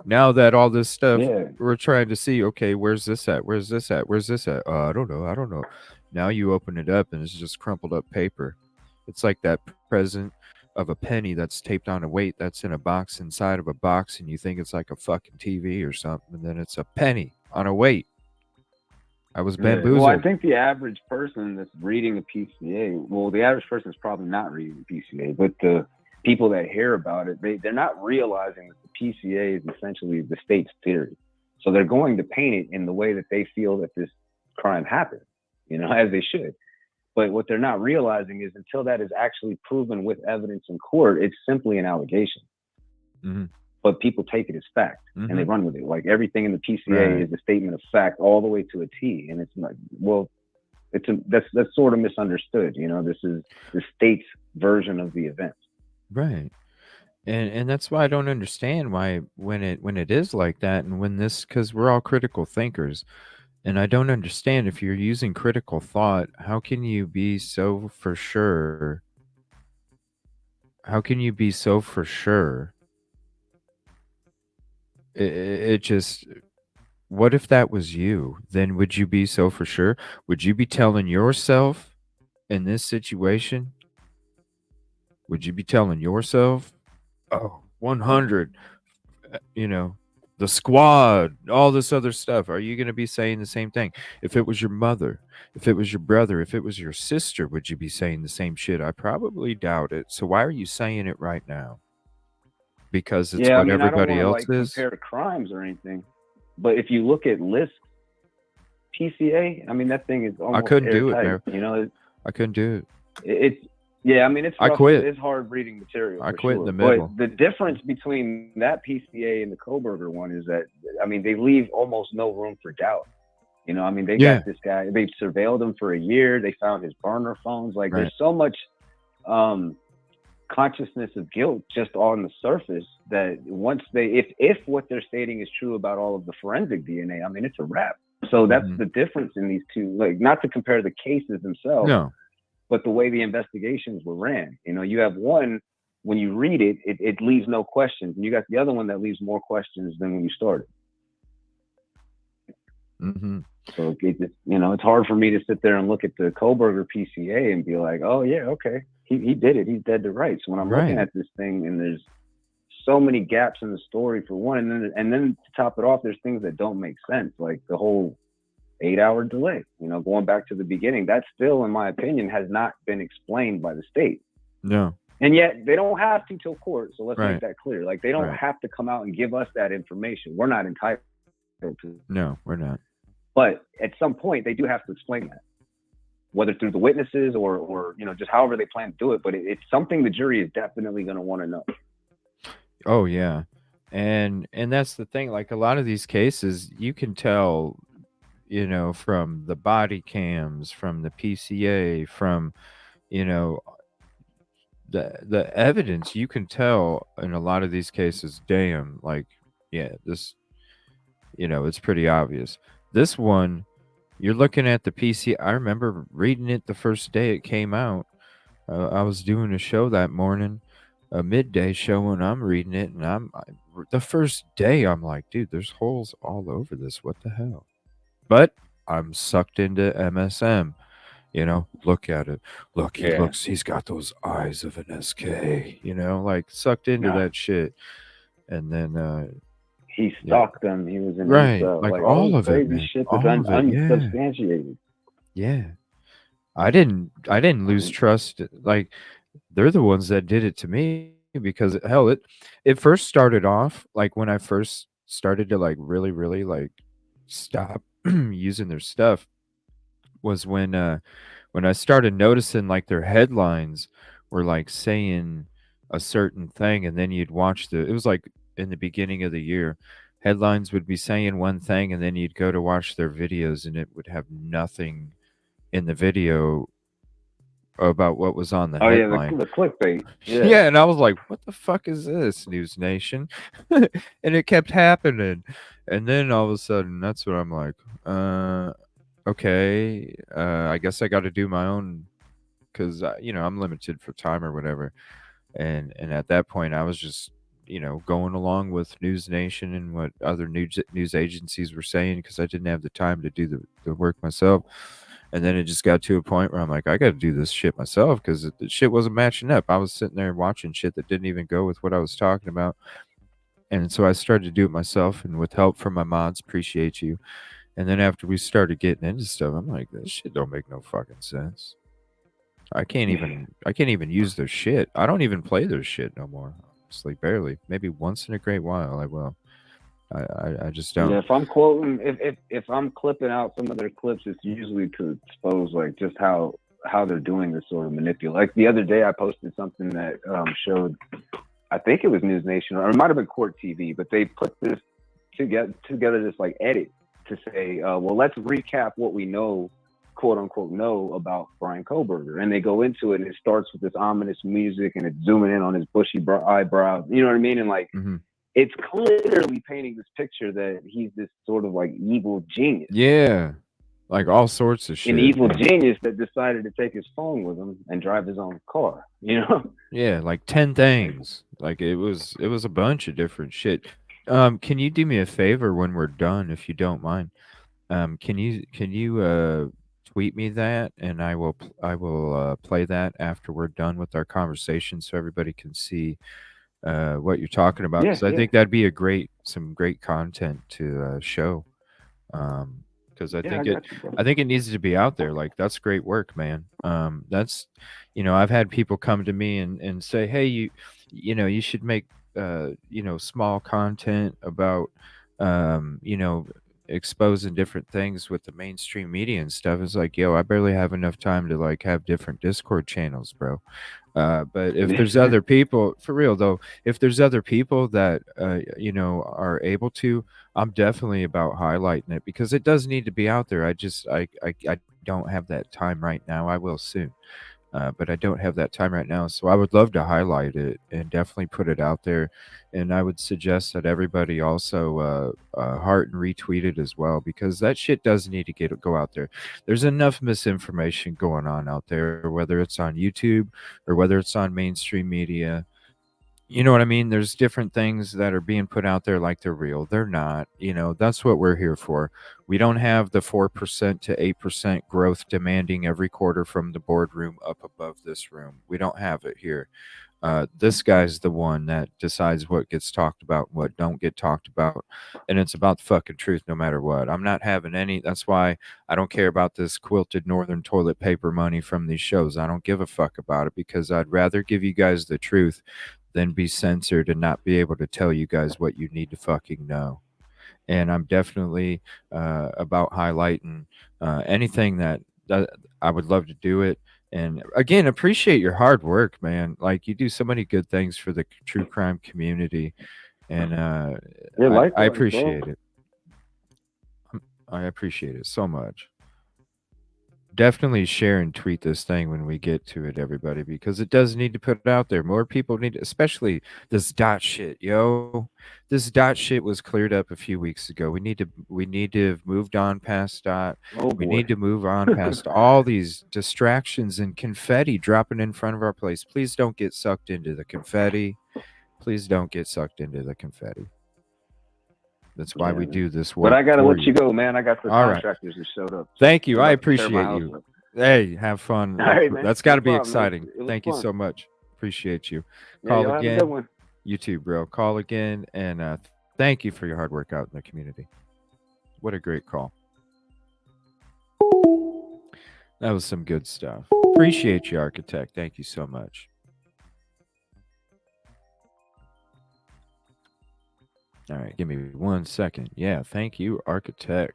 Now that all this stuff, Yeah. we're trying to see, okay, where's this at? Where's this at? Where's this at? I don't know. Now you open it up and it's just crumpled up paper. It's like that present of a penny that's taped on a weight that's in a box inside of a box, and you think it's like a fucking TV or something, and then it's a penny on a weight. I was bamboozled. Well, I think the average person that's reading a PCA, well, the average person is probably not reading the PCA, but the people that hear about it, they're not realizing that the PCA is essentially the state's theory. So they're going to paint it in the way that they feel that this crime happened, as they should. But what they're not realizing is until that is actually proven with evidence in court, it's simply an allegation. Mm-hmm. But people take it as fact, mm-hmm. and they run with it. Like everything in the PCA is a statement of fact all the way to a T. And it's like, well, that's sort of misunderstood. This is the state's version of the event. Right. And that's why I don't understand why when it is like that, and when this, because we're all critical thinkers, and I don't understand, if you're using critical thought, how can you be so for sure? How can you be so for sure? It just, what if that was you? Then would you be so for sure? Would you be telling yourself in this situation? Would you be telling yourself, oh, 100, the squad, all this other stuff? Are you going to be saying the same thing? If it was your mother, if it was your brother, if it was your sister, would you be saying the same shit? I probably doubt it. So why are you saying it right now? Because it's what everybody else is? Compare crimes or anything, but if you look at lists, PCA, that thing is almost I couldn't do it, man. I couldn't do it. It's rough. I quit. It's hard reading material. I quit sure. in the middle. But the difference between that PCA and the Kohberger one is that, they leave almost no room for doubt. They got this guy, they surveilled him for a year. They found his burner phones. Like There's so much consciousness of guilt just on the surface that once if what they're stating is true about all of the forensic DNA, it's a wrap. So that's the difference in these two, like, not to compare the cases themselves. No. But the way the investigations were ran, you have one, when you read it, it leaves no questions. And you got the other one that leaves more questions than when you started. Mm-hmm. So it's hard for me to sit there and look at the Kohberger PCA and be like, oh yeah, okay, he did it. He's dead to rights. When I'm looking at this thing and there's so many gaps in the story for one, and then to top it off, there's things that don't make sense, like the whole 8-hour delay, going back to the beginning, that still, in my opinion, has not been explained by the state. No. And yet they don't have to till court. So let's make that clear. Like, they don't have to come out and give us that information. We're not entitled to. No, we're not. But at some point, they do have to explain that, whether through the witnesses or just however they plan to do it. But it's something the jury is definitely going to want to know. Oh yeah, and that's the thing. Like, a lot of these cases, you can tell, from the body cams, from the PCA, from, the evidence, you can tell in a lot of these cases, damn, like, yeah, this, it's pretty obvious. This one, you're looking at the PC. I remember reading it the first day it came out. I was doing a show that morning, a midday show, and I'm reading it, and the first day I'm like, dude, there's holes all over this. What the hell? But I'm sucked into MSM. Look at it. Look, he looks. He's got those eyes of an SK. Like, sucked into that shit, and then he stalked them. He was in like all of it, man. Shit that's unsubstantiated. Yeah, I didn't lose trust. Like, they're the ones that did it to me, because hell, it first started off, like, when I first started to, like, really, really, like, stop using their stuff, was when I started noticing, like, their headlines were, like, saying a certain thing, and then you'd watch it was like in the beginning of the year, headlines would be saying one thing, and then you'd go to watch their videos, and it would have nothing in the video about what was on the Oh yeah, headline. the clickbait. Yeah. Yeah. And I was like, what the fuck is this, News Nation? And it kept happening. And then all of a sudden, that's what I'm like, okay, I guess I got to do my own, because I'm limited for time or whatever. And at that point, I was just going along with News Nation and what other news agencies were saying, because I didn't have the time to do the work myself. And then it just got to a point where I'm like, I got to do this shit myself, because the shit wasn't matching up. I was sitting there watching shit that didn't even go with what I was talking about. And so I started to do it myself, and with help from my mods, appreciate you. And then after we started getting into stuff, I'm like, this shit don't make no fucking sense. I can't even use their shit. I don't even play their shit no more. It's like barely. Maybe once in a great while I will. I just don't. Yeah, if I'm quoting, if I'm clipping out some of their clips, it's usually to expose like just how they're doing this sort of manipulation. Like the other day, I posted something that showed, I think it was News Nation, or it might have been Court TV, but they put this together this like edit to say, well, let's recap what we know, quote unquote, know about Brian Kohberger, and they go into it, and it starts with this ominous music, and it's zooming in on his bushy eyebrows. You know what I mean? And like. Mm-hmm. It's clearly painting this picture that he's this sort of like evil genius. Yeah, like all sorts of shit. An evil genius that decided to take his phone with him and drive his own car. Yeah, like 10 things. Like it was a bunch of different shit. Can you do me a favor when we're done, if you don't mind? Can you tweet me that, and I will play that after we're done with our conversation, so everybody can see what you're talking about, because I think that'd be some great content to show. Because I think it needs to be out there. Like, that's great work, man. That's I've had people come to me and say, hey, you should make small content about exposing different things with the mainstream media and stuff. It's like, yo, I barely have enough time to like have different Discord channels, bro. But if there's other people, for real though, if there's other people that are able to, I'm definitely about highlighting it, because it does need to be out there. I don't have that time right now. I will soon. But I don't have that time right now. So I would love to highlight it and definitely put it out there. And I would suggest that everybody also heart and retweet it as well, because that shit does need to go out there. There's enough misinformation going on out there, whether it's on YouTube or whether it's on mainstream media. You know what I mean? There's different things that are being put out there like they're real. They're not. That's what we're here for. We don't have the 4% to 8% growth demanding every quarter from the boardroom up above this room. We don't have it here. This guy's the one that decides what gets talked about, what don't get talked about, and it's about the fucking truth no matter what. I'm not having any. That's why I don't care about this quilted northern toilet paper money from these shows. I don't give a fuck about it, because I'd rather give you guys the truth than be censored and not be able to tell you guys what you need to fucking know. And I'm definitely about highlighting anything that I would love to do it. And again, appreciate your hard work, man. Like, you do so many good things for the true crime community, and I appreciate it. I appreciate it so much. Definitely share and tweet this thing when we get to it, everybody, because it does need to put it out there. More people need to, especially this dot shit, yo. This dot shit was cleared up a few weeks ago. We need to have moved on past dot. We need to move on past all these distractions and confetti dropping in front of our place. Please don't get sucked into the confetti. Please don't get sucked into the confetti. That's why we do this work. But I gotta let you go, man. I got the contractors that showed up. Thank you. I appreciate you. Hey, have fun. All right, man. That's got to be exciting. Thank you so much. Appreciate you. Call again. Have a good one. You too, bro. Call again, and thank you for your hard work out in the community. What a great call. That was some good stuff. Appreciate you, Archit3ct. Thank you so much. All right, give me 1 second. Yeah, thank you, Archit3ct.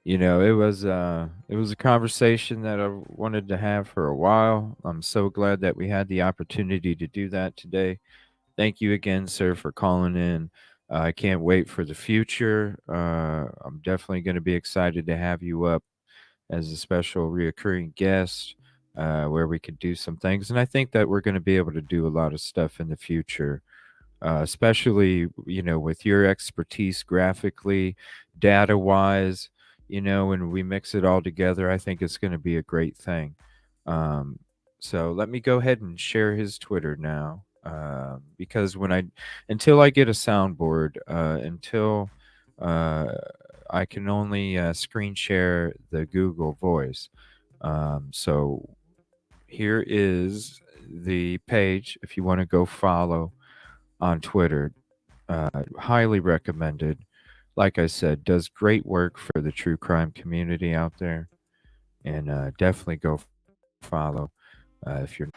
It was a conversation that I wanted to have for a while. I'm so glad that we had the opportunity to do that today. Thank you again, sir, for calling in. I can't wait for the future. I'm definitely going to be excited to have you up as a special reoccurring guest, where we could do some things. And I think that we're going to be able to do a lot of stuff in the future, especially, with your expertise graphically, data wise, when we mix it all together. I think it's going to be a great thing. Um, so let me go ahead and share his Twitter now, because until I get a soundboard, until uh, I can only screen share the Google Voice. So here is the page if you want to go follow on Twitter. Highly recommended. Like I said, does great work for the true crime community out there. And definitely go follow if you're